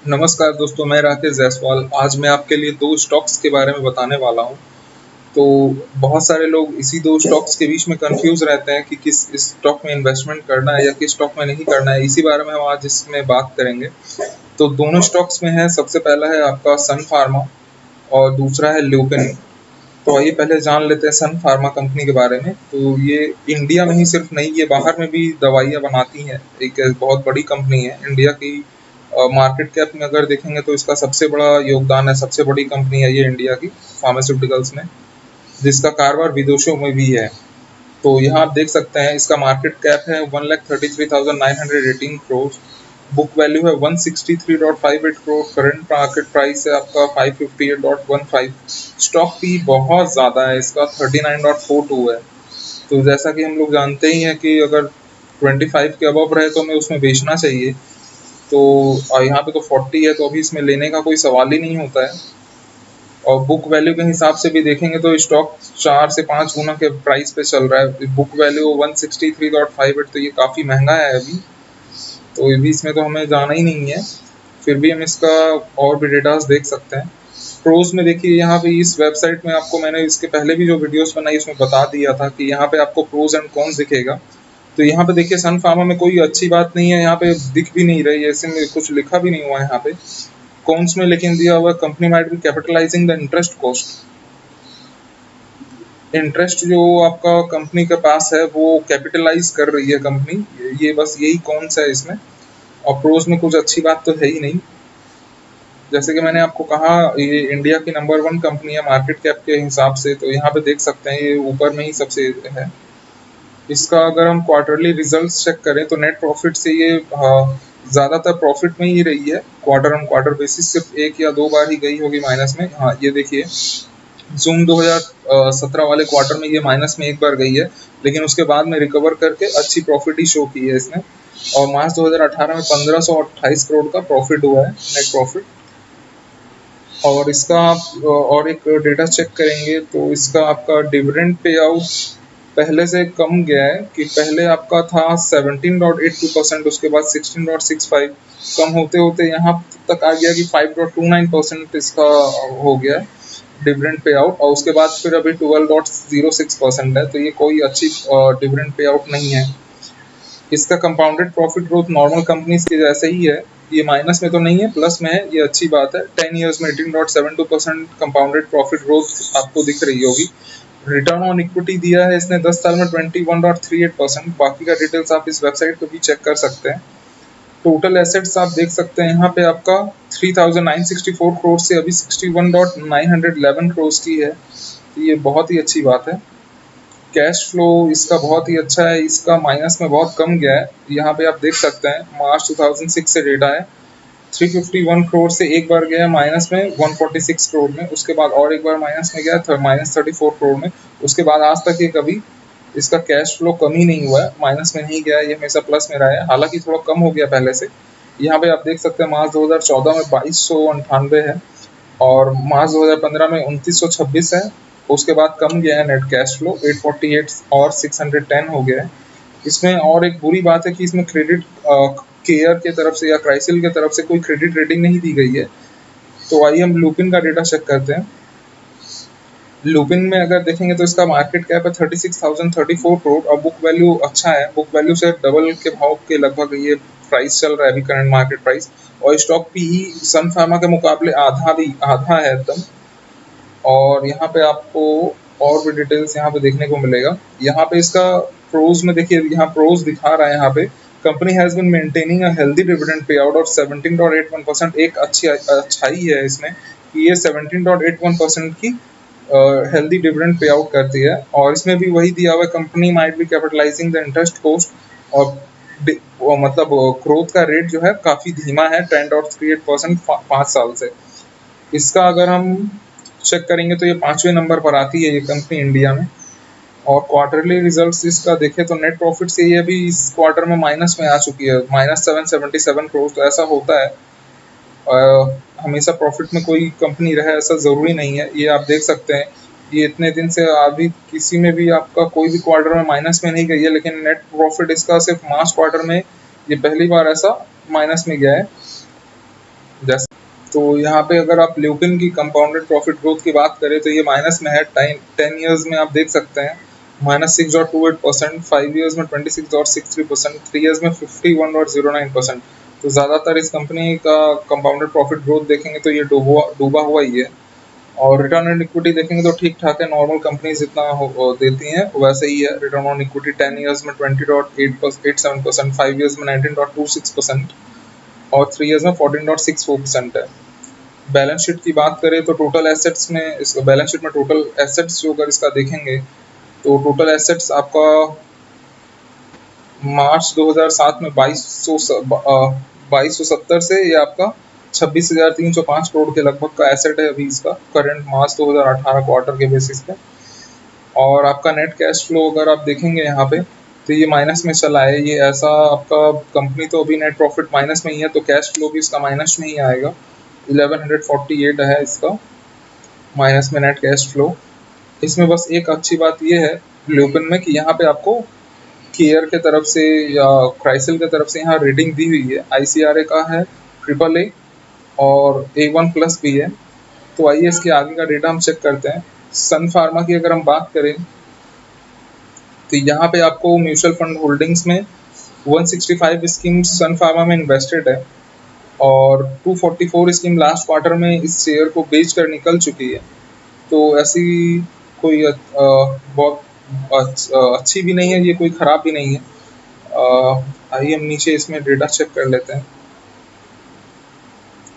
नमस्कार दोस्तों, मैं राकेश जायसवाल। आज मैं आपके लिए 2 स्टॉक्स के बारे में बताने वाला हूँ। तो बहुत सारे लोग इसी 2 स्टॉक्स के बीच में कन्फ्यूज़ रहते हैं कि किस स्टॉक में इन्वेस्टमेंट करना है या किस स्टॉक में नहीं करना है। इसी बारे में हम आज इसमें बात करेंगे। तो दोनों स्टॉक्स में है, सबसे पहला है आपका सन फार्मा और दूसरा है ल्यूपिन। तो आइए पहले जान लेते हैं सन फार्मा कंपनी के बारे में। तो ये इंडिया में ही सिर्फ नहीं, ये बाहर में भी दवाइयाँ बनाती हैं। एक बहुत बड़ी कंपनी है इंडिया की। मार्केट कैप में अगर देखेंगे तो इसका सबसे बड़ा योगदान है, सबसे बड़ी कंपनी है ये इंडिया की फार्मास्यूटिकल्स में, जिसका कारोबार विदेशों में भी है। तो यहाँ आप देख सकते हैं इसका मार्केट कैप है 1,33,918 करोड़, बुक वैल्यू है 163.58 करोड़, करंट मार्केट प्राइस है आपका 558.15। स्टॉक भी बहुत ज़्यादा है, इसका 39.42 है। तो जैसा कि हम लोग जानते ही हैं कि अगर 25 के अबव रहे तो हमें उसमें बेचना चाहिए। तो यहाँ पे तो 40 है, तो अभी इसमें लेने का कोई सवाल ही नहीं होता है। और बुक वैल्यू के हिसाब से भी देखेंगे तो स्टॉक 4 से 5 गुना के प्राइस पे चल रहा है। बुक वैल्यू 163.58, तो ये काफ़ी महंगा है अभी। तो अभी इसमें तो हमें जाना ही नहीं है। फिर भी हम इसका और भी डेटास देख सकते हैं। प्रोज में देखिए, यहाँ पे इस वेबसाइट में आपको मैंने इसके पहले भी जो वीडियोस बनाई उसमें बता दिया था कि यहाँ पे आपको प्रोज एंड कॉन्स दिखेगा। तो यहाँ पे देखिए सन फार्मा में कोई अच्छी बात नहीं है, यहाँ पे दिख भी नहीं रही है, ऐसे में कुछ लिखा भी नहीं हुआ है यहाँ पे। कॉन्स में लेकिन दिया हुआ company might be capitalising the interest cost. Interest जो आपका कंपनी के पास है वो कैपिटलाइज कर रही है कंपनी, ये बस यही कॉन्स है इसमें। और प्रोज में कुछ अच्छी बात तो है ही नहीं। जैसे कि मैंने आपको कहा, ये इंडिया की नंबर 1 कंपनी है मार्केट कैप के हिसाब से। तो यहाँ पे देख सकते हैं ये ऊपर में ही सबसे है। इसका अगर हम क्वार्टरली रिजल्ट्स चेक करें तो नेट प्रॉफिट से ये ज़्यादातर प्रॉफिट में ही रही है। क्वार्टर ऑन क्वार्टर बेसिस सिर्फ 1 या 2 बार ही गई होगी माइनस में। हाँ, ये देखिए जून 2017 वाले क्वार्टर में ये माइनस में एक बार गई है, लेकिन उसके बाद में रिकवर करके अच्छी प्रॉफिट ही शो की है इसने। और मार्च 2018 में 1528 करोड़ का प्रॉफिट हुआ है, नेट प्रॉफिट। और इसका आप और एक डेटा चेक करेंगे तो इसका आपका डिविडेंड पे आउट पहले से कम गया है। कि पहले आपका था 17.82%, उसके बाद 16.65, कम होते होते यहाँ तक आ गया कि 5.29% इसका हो गया है डिविडेंड पे आउट। और उसके बाद फिर अभी 12.06% है। तो ये कोई अच्छी डिविडेंड पे आउट नहीं है। इसका compounded profit growth normal companies के जैसे ही है, ये माइनस में तो नहीं है, प्लस में है, ये अच्छी बात है। 10 ईयर्स में 18.72% कंपाउंडेड प्रॉफिट ग्रोथ आपको दिख रही होगी। रिटर्न ऑन इक्विटी दिया है इसने 10 साल में 21.38%। बाकी का डिटेल्स आप इस वेबसाइट पर भी चेक कर सकते हैं। टोटल एसेट्स आप देख सकते हैं यहाँ पे आपका 3,964 करोड़ से अभी 61.911 करोड़ की है। तो ये बहुत ही अच्छी बात है। कैश फ्लो इसका बहुत ही अच्छा है, इसका माइनस में बहुत कम गया है। यहाँ पे आप देख सकते हैं मार्च 2006 से डेटा है। 351 करोड़ से एक बार गया माइनस में 146 करोड़ में, उसके बाद और एक बार माइनस में गया माइनस 34 करोड़ में। उसके बाद आज तक ये कभी इसका कैश फ्लो कम ही नहीं हुआ है, माइनस में नहीं गया, ये हमेशा प्लस में रहा है। हालांकि थोड़ा कम हो गया पहले से। यहाँ पे आप देख सकते हैं मार्च 2014 में 2298 है और मार्च 2015 में 2926 है। उसके बाद कम गया है नेट कैश फ्लो 848 और 610 हो गया है। इसमें और एक बुरी बात है कि इसमें क्रेडिट केयर की तरफ से या क्राइसिल की तरफ से कोई क्रेडिट रेटिंग नहीं दी गई है। तो आइए हम लुपिन का डेटा चेक करते हैं। लुपिन में अगर देखेंगे तो इसका मार्केट कैप है 36,034 करोड़ और बुक वैल्यू अच्छा है। बुक वैल्यू से डबल के भाव के लगभग ये प्राइस चल रहा है अभी, करंट मार्केट प्राइस। और स्टॉक पीई सन फार्मा के मुकाबले आधा है एकदम। और यहाँ पे आपको और भी डिटेल्स यहाँ पे देखने को मिलेगा। यहाँ पे इसका प्रोज में देखिए, यहाँ प्रोज दिखा रहा है यहाँ पे, company has been maintaining a healthy dividend payout of 17.81%। एक अच्छाई है इसमें कि ये 17.81% की हेल्दी डिविडेंड पे आउट करती है। और इसमें भी वही दिया हुआ है, company might be capitalising the interest cost. और मतलब ग्रोथ का रेट जो है काफ़ी धीमा है, 10.38% 5 साल से। इसका अगर हम चेक करेंगे तो ये 5वें नंबर पर आती है ये कंपनी इंडिया में। और क्वार्टरली रिजल्ट्स इसका देखें तो नेट प्रॉफिट से ये अभी इस क्वार्टर में माइनस में आ चुकी है, -777 करोड़। तो ऐसा होता है, हमेशा प्रॉफिट में कोई कंपनी रहे ऐसा ज़रूरी नहीं है। ये आप देख सकते हैं, ये इतने दिन से अभी किसी में भी आपका कोई भी क्वार्टर में माइनस में नहीं गई है, लेकिन नेट प्रॉफिट इसका सिर्फ मार्च क्वार्टर में ये पहली बार ऐसा माइनस में गया है। जैसे तो यहाँ पे अगर आप ल्यूपिन की कंपाउंडेड प्रॉफिट ग्रोथ की बात करें तो ये माइनस में है। 10 ईयर्स में आप देख सकते हैं -6.28%, 5 ईयर्स में 26.63%, 3 ईयर्स में 51.09%। तो ज़्यादातर इस कंपनी का कंपाउंडेड प्रॉफिट ग्रोथ देखेंगे तो ये डूबा हुआ ही है। और रिटर्न ऑन इक्विटी देखेंगे तो ठीक ठाक है, नॉर्मल कंपनीज जितना देती हैं वैसे ही है। रिटर्न ऑन इक्विटी 10 ईयर्स में 20.87%, 5 ईयर्स में 19.26% और 3 ईयर्स में 14.64% है। बैलेंस शीट की बात करें तो टोटल एसेट्स में इस बैलेंस शीट में टोटल एसेट्स जो अगर इसका देखेंगे तो टोटल एसेट्स आपका मार्च 2007 में 2270 से ये आपका 26,305 करोड़ के लगभग का एसेट है अभी इसका करंट मार्च 2018 क्वार्टर के बेसिस पे। और आपका नेट कैश फ्लो अगर आप देखेंगे यहाँ पे तो ये माइनस में चला है। ये ऐसा आपका कंपनी तो अभी नेट प्रॉफिट माइनस में ही है तो कैश फ्लो भी इसका माइनस में ही आएगा। 1148 है इसका माइनस में नेट कैश फ्लो। इसमें बस एक अच्छी बात ये है ल्यूपिन में कि यहाँ पे आपको केयर के तरफ से या क्राइसिल के तरफ से यहाँ रेटिंग दी हुई है। ICRA का है AAA और A1+ भी है। तो आइए इसके आगे का डेटा हम चेक करते हैं। सन फार्मा की अगर हम बात करें तो यहाँ पे आपको म्यूचुअल फंड होल्डिंग्स में 165 स्कीम सन फार्मा में इन्वेस्टेड है और 244 स्कीम लास्ट क्वार्टर में इस शेयर को बेच कर निकल चुकी है। तो ऐसी कोई बहुत अच्छी भी नहीं है, ये कोई ख़राब भी नहीं है। आइए हम नीचे इसमें डेटा चेक कर लेते हैं।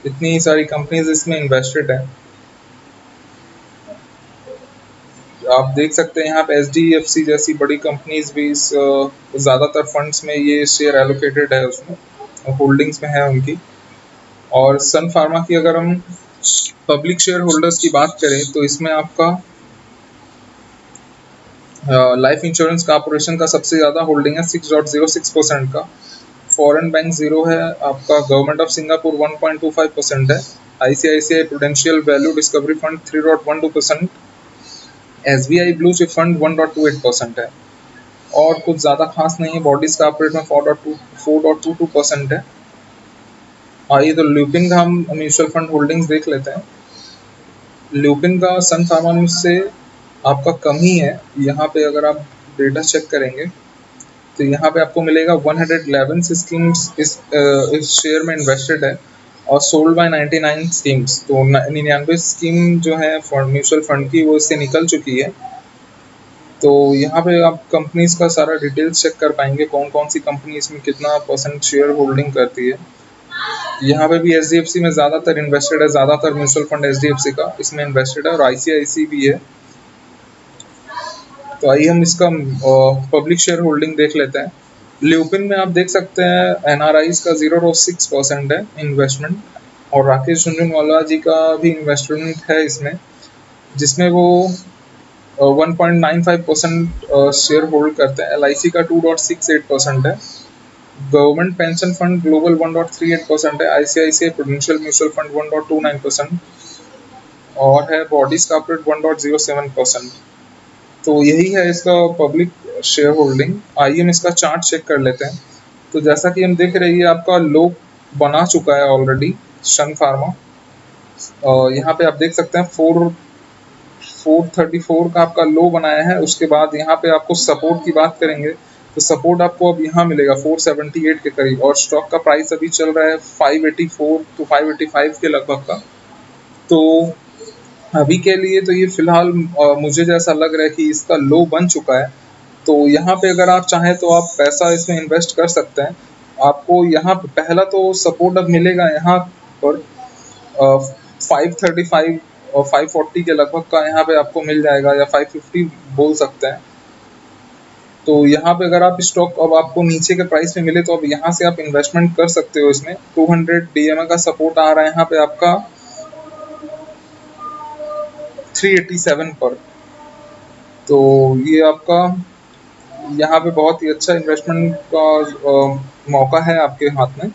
इतनी सारी कंपनीज इसमें इन्वेस्टेड है। आप देख सकते हैं यहाँ पे HDFC जैसी बड़ी कंपनीज भी इस ज़्यादातर फंड्स में ये शेयर एलोकेटेड है, उसमें होल्डिंग्स में है उनकी। और सन फार्मा की अगर हम पब्लिक शेयर होल्डर्स की बात करें तो इसमें आपका लाइफ इंश्योरेंस कॉर्पोरेशन का सबसे ज़्यादा होल्डिंग है 6.06% का। फॉरेन बैंक 0 है आपका। गवर्नमेंट ऑफ सिंगापुर 1.25% है। ICICI prudential value discovery fund 3.12%, SBI blue chip fund 1.28% है। और कुछ ज़्यादा खास नहीं है। बॉडीज कॉर्पोरेट में 4.22% है। आइए तो ल्यूपिन का हम म्यूचुअल फंड होल्डिंग्स देख लेते हैं। ल्यूपिन का सन फार्मा से आपका कम ही है। यहाँ पे अगर आप डेटा चेक करेंगे तो यहाँ पे आपको मिलेगा 111 स्कीम्स इस शेयर में इन्वेस्टेड है और सोल्ड बाय 99 स्कीम्स। तो 99 स्कीम जो है म्यूचुअल फंड की वो इससे निकल चुकी है। तो यहाँ पे आप कंपनीज का सारा डिटेल्स चेक कर पाएंगे, कौन कौन सी कंपनी इसमें कितना % शेयर होल्डिंग करती है। यहाँ पे भी HDFC में ज़्यादातर इन्वेस्टेड है, ज़्यादातर म्यूचुअल फंड HDFC का इसमें इन्वेस्टेड है और ICICI भी है। तो आइए हम इसका पब्लिक शेयर होल्डिंग देख लेते हैं। ल्यूपिन में आप देख सकते हैं NRIs का 0.6% है इन्वेस्टमेंट और राकेश झुनझुनवाला जी का भी इन्वेस्टमेंट है इसमें, जिसमें वो 1.95% शेयर होल्ड करते हैं। LIC का 2.68% है। गवर्नमेंट पेंशन फंड ग्लोबल 1.38% है। ICICI प्रूडेंशियल म्यूचुअल फंड 1.29% और है बॉडीज कॉर्पोरेट 1.07%। तो यही है इसका पब्लिक शेयर होल्डिंग। आइए हम इसका चार्ट चेक कर लेते हैं। तो जैसा कि हम देख रहे हैं आपका लो बना चुका है ऑलरेडी सन फार्मा। यहाँ पे आप देख सकते हैं 434 का आपका लो बनाया है। उसके बाद यहाँ पे आपको सपोर्ट की बात करेंगे तो सपोर्ट आपको अब यहाँ मिलेगा 478 के करीब और स्टॉक का प्राइस अभी चल रहा है 584 to 585 के लगभग का। तो अभी के लिए तो ये फिलहाल मुझे जैसा लग रहा है कि इसका लो बन चुका है। तो यहाँ पे अगर आप चाहें तो आप पैसा इसमें इन्वेस्ट कर सकते हैं। आपको यहाँ पे पहला तो सपोर्ट अब मिलेगा यहाँ पर 535 और 540 के लगभग का यहाँ पे आपको मिल जाएगा या 550 बोल सकते हैं। तो यहाँ पे अगर आप स्टॉक अब आपको नीचे के प्राइस में मिले तो अब यहाँ से आप इन्वेस्टमेंट कर सकते हो इसमें। 200 DMA का सपोर्ट आ रहा है यहाँ पे आपका 387 पर। तो ये आपका यहाँ पे बहुत ही अच्छा इन्वेस्टमेंट का मौका है आपके हाथ में।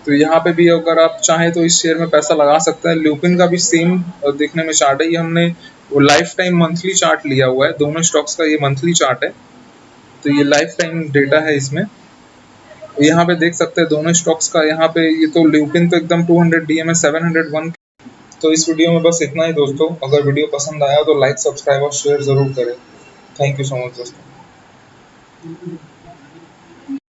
तो यहाँ पे भी अगर आप चाहें तो इस शेयर में पैसा लगा सकते हैं। ल्यूपिन का भी सेम देखने में चार्ट है। ये हमने वो लाइफ टाइम मंथली चार्ट लिया हुआ है, दोनों स्टॉक्स का ये मंथली चार्ट है। तो ये लाइफ टाइम डेटा है इसमें। यहाँ पे देख सकते हैं दोनों स्टॉक्स का। यहाँ पे ये तो ल्यूपिन तो एकदम 200 डीएम है, 701। तो इस वीडियो में बस इतना ही दोस्तों। अगर वीडियो पसंद आया तो लाइक, सब्सक्राइब और शेयर जरूर करें। थैंक यू सो मच दोस्तों।